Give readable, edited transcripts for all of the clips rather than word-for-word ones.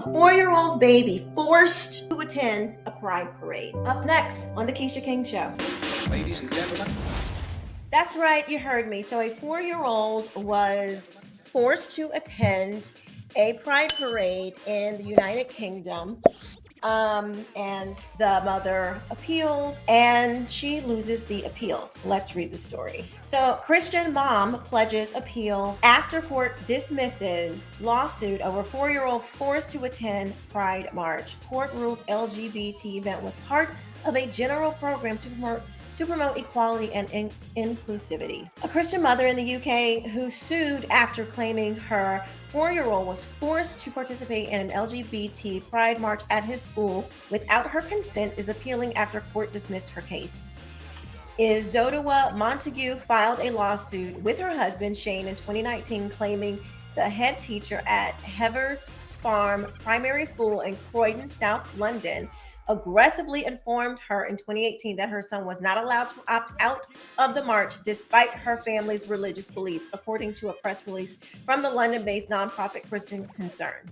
A 4-year-old baby forced to attend a pride parade. Up next on the Quisha King Show. Ladies and gentlemen. That's right, you heard me. So a 4-year-old was forced to attend a pride parade in the United Kingdom. And the mother appealed and she loses the appeal. Let's read the story. So, Christian mom pledges appeal after court dismisses lawsuit over 4-year-old forced to attend Pride March. Court ruled LGBT event was part of a general program to promote equality and inclusivity. A Christian mother in the UK who sued after claiming her 4-year-old was forced to participate in an LGBT pride march at his school without her consent is appealing after court dismissed her case. Izodowa Montague filed a lawsuit with her husband Shane in 2019 claiming the head teacher at Hever's Farm Primary School in Croydon, South London, aggressively informed her in 2018 that her son was not allowed to opt out of the march despite her family's religious beliefs, according to a press release from the London-based nonprofit Christian Concern.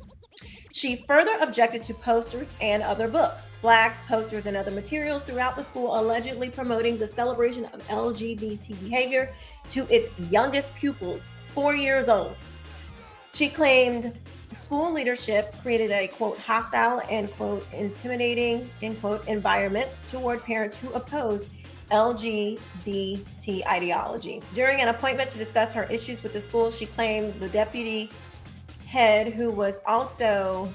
She further objected to posters and other books, flags, posters, and other materials throughout the school allegedly promoting the celebration of LGBT behavior to its youngest pupils, 4 years old. She claimed school leadership created a, quote, hostile and, quote, intimidating, end quote, environment toward parents who oppose LGBT ideology. During an appointment to discuss her issues with the school, she claimed the deputy head, who was also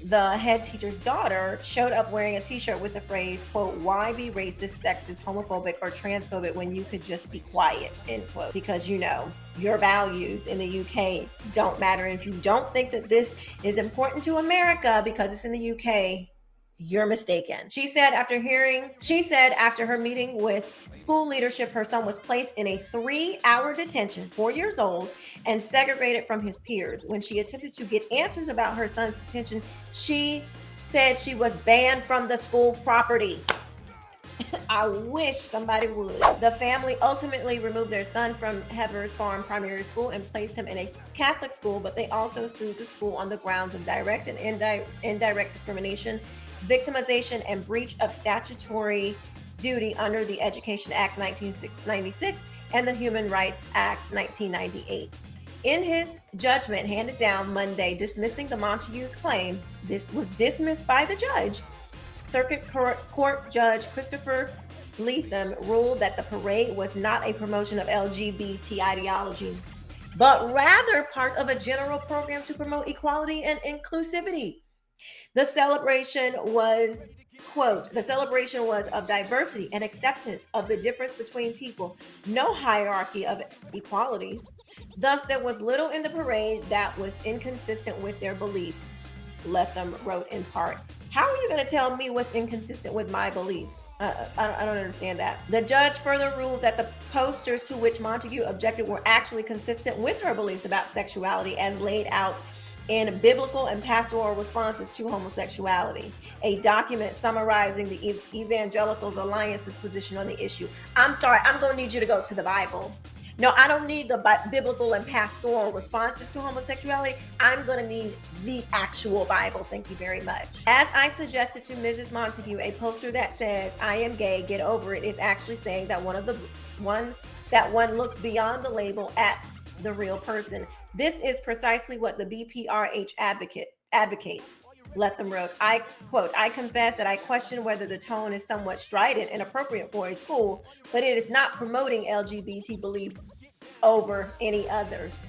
the head teacher's daughter, showed up wearing a t-shirt with the phrase, quote, why be racist, sexist, homophobic, or transphobic when you could just be quiet, end quote, because you know your values in the UK don't matter. And if you don't think that this is important to America because it's in the UK, you're mistaken. She said after her meeting with school leadership, her son was placed in a 3-hour detention, 4 years old, and segregated from his peers. When she attempted to get answers about her son's detention, she said she was banned from the school property. I wish somebody would. The family ultimately removed their son from Hever's Farm Primary School and placed him in a Catholic school, but they also sued the school on the grounds of direct and indirect discrimination, victimization, and breach of statutory duty under the Education Act 1996 and the Human Rights Act 1998. In his judgment handed down Monday dismissing the Montague's claim, this was dismissed by the judge. Circuit Court Judge Christopher Leatham ruled that the parade was not a promotion of LGBT ideology, but rather part of a general program to promote equality and inclusivity. The celebration was, quote, the celebration was of diversity and acceptance of the difference between people, no hierarchy of equalities. Thus, there was little in the parade that was inconsistent with their beliefs, Latham wrote in part. How are you going to tell me what's inconsistent with my beliefs? I don't understand that. The judge further ruled that the posters to which Montague objected were actually consistent with her beliefs about sexuality as laid out in Biblical and Pastoral Responses to Homosexuality, a document summarizing the Evangelicals Alliance's position on the issue. I'm sorry, I'm going to need you to go to the Bible. No, I don't need the biblical and pastoral responses to homosexuality. I'm going to need the actual Bible. Thank you very much. As I suggested to Mrs. Montague, a poster that says, I am gay, get over it, is actually saying that one looks beyond the label at the real person. This is precisely what the BPRH advocates. Latham wrote, I quote, I confess that I question whether the tone is somewhat strident and appropriate for a school, but it is not promoting LGBT beliefs over any others.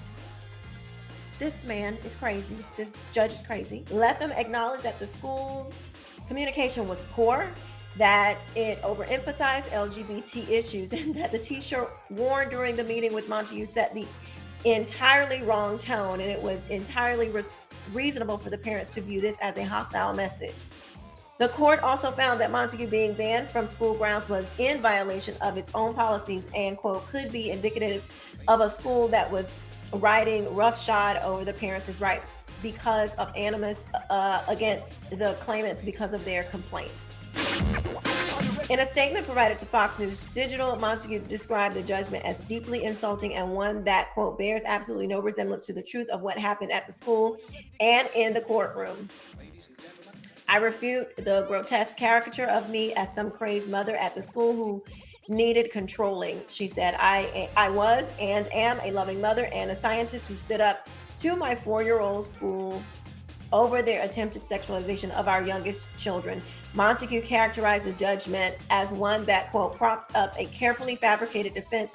This man is crazy. This judge is crazy. Latham acknowledged that the school's communication was poor, that it overemphasized LGBT issues, and that the t-shirt worn during the meeting with Montague set the entirely wrong tone, and it was entirely reasonable for the parents to view this as a hostile message. The court also found that Montague being banned from school grounds was in violation of its own policies and, quote, could be indicative of a school that was riding roughshod over the parents' rights because of animus against the claimants because of their complaints. In a statement provided to Fox News Digital, Montague described the judgment as deeply insulting and one that, quote, bears absolutely no resemblance to the truth of what happened at the school and in the courtroom. I refute the grotesque caricature of me as some crazed mother at the school who needed controlling. She said, I was and am a loving mother and a scientist who stood up to my 4-year-old school over their attempted sexualization of our youngest children. Montague characterized the judgment as one that, quote, props up a carefully fabricated defense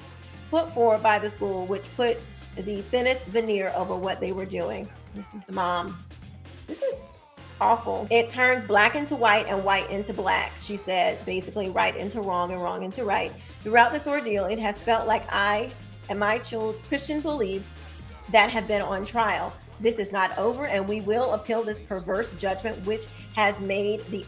put forward by the school, which put the thinnest veneer over what they were doing. This is the mom. This is awful. It turns black into white and white into black, she said, basically right into wrong and wrong into right. Throughout this ordeal, it has felt like I and my Christian beliefs that have been on trial. This is not over, and we will appeal this perverse judgment, which has made the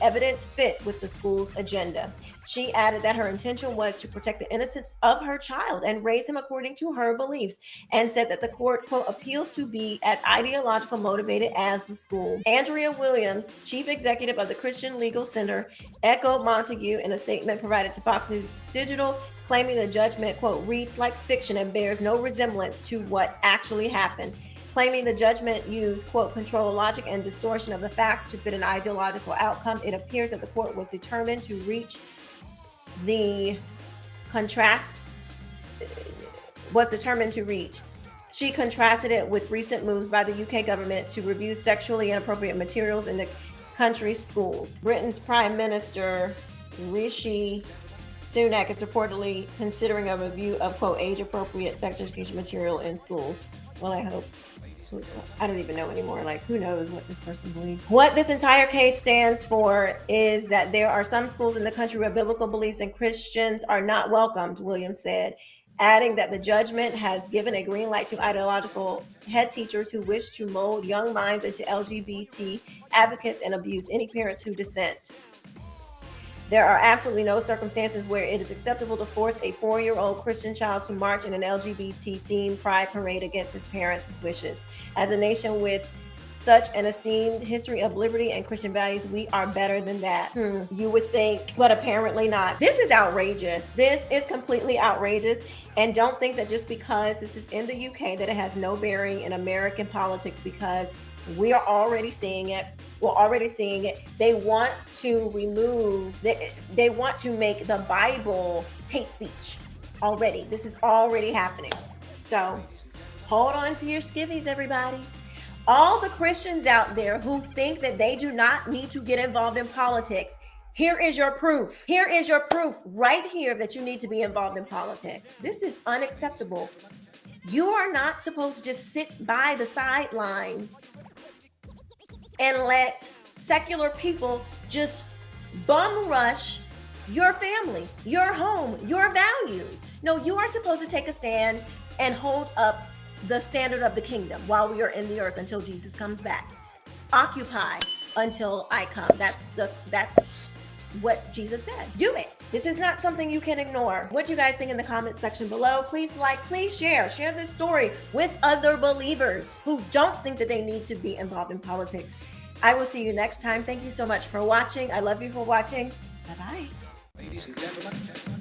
evidence fit with the school's agenda. She added that her intention was to protect the innocence of her child and raise him according to her beliefs, and said that the court, quote, appeals to be as ideological motivated as the school. Andrea Williams, chief executive of the Christian Legal Center, echoed Montague in a statement provided to Fox News Digital, claiming the judgment, quote, reads like fiction and bears no resemblance to what actually happened. Claiming the judgment used, quote, control logic and distortion of the facts to fit an ideological outcome, it appears that the court was determined to reach the contrast was determined to reach. She contrasted it with recent moves by the UK government to review sexually inappropriate materials in the country's schools. Britain's Prime Minister Rishi Sunak is reportedly considering a review of, quote, age-appropriate sex education material in schools. Well, I hope. I don't even know anymore. Like, who knows what this person believes? What this entire case stands for is that there are some schools in the country where biblical beliefs and Christians are not welcomed, Williams said, adding that the judgment has given a green light to ideological head teachers who wish to mold young minds into LGBT advocates and abuse any parents who dissent. There are absolutely no circumstances where it is acceptable to force a 4-year-old Christian child to march in an LGBT-themed pride parade against his parents' wishes. As a nation with such an esteemed history of liberty and Christian values, we are better than that. You would think, but apparently not. This is outrageous. This is completely outrageous. And don't think that just because this is in the UK that it has no bearing in American politics, because we are already seeing it. We're already seeing it. They want to remove, they want to make the Bible hate speech already. This is already happening. So hold on to your skivvies, everybody. All the Christians out there who think that they do not need to get involved in politics, here is your proof. Here is your proof right here that you need to be involved in politics. This is unacceptable. You are not supposed to just sit by the sidelines and let secular people just bum rush your family, your home, your values. No, you are supposed to take a stand and hold up the standard of the kingdom while we are in the earth until Jesus comes back. Occupy until I come. That's what Jesus said. Do it. This is not something you can ignore. What do you guys think in the comment section below? Please like, please share this story with other believers who don't think that they need to be involved in politics. I will see you next time. Thank you so much for watching. I love you for watching. Bye-bye. Ladies and gentlemen.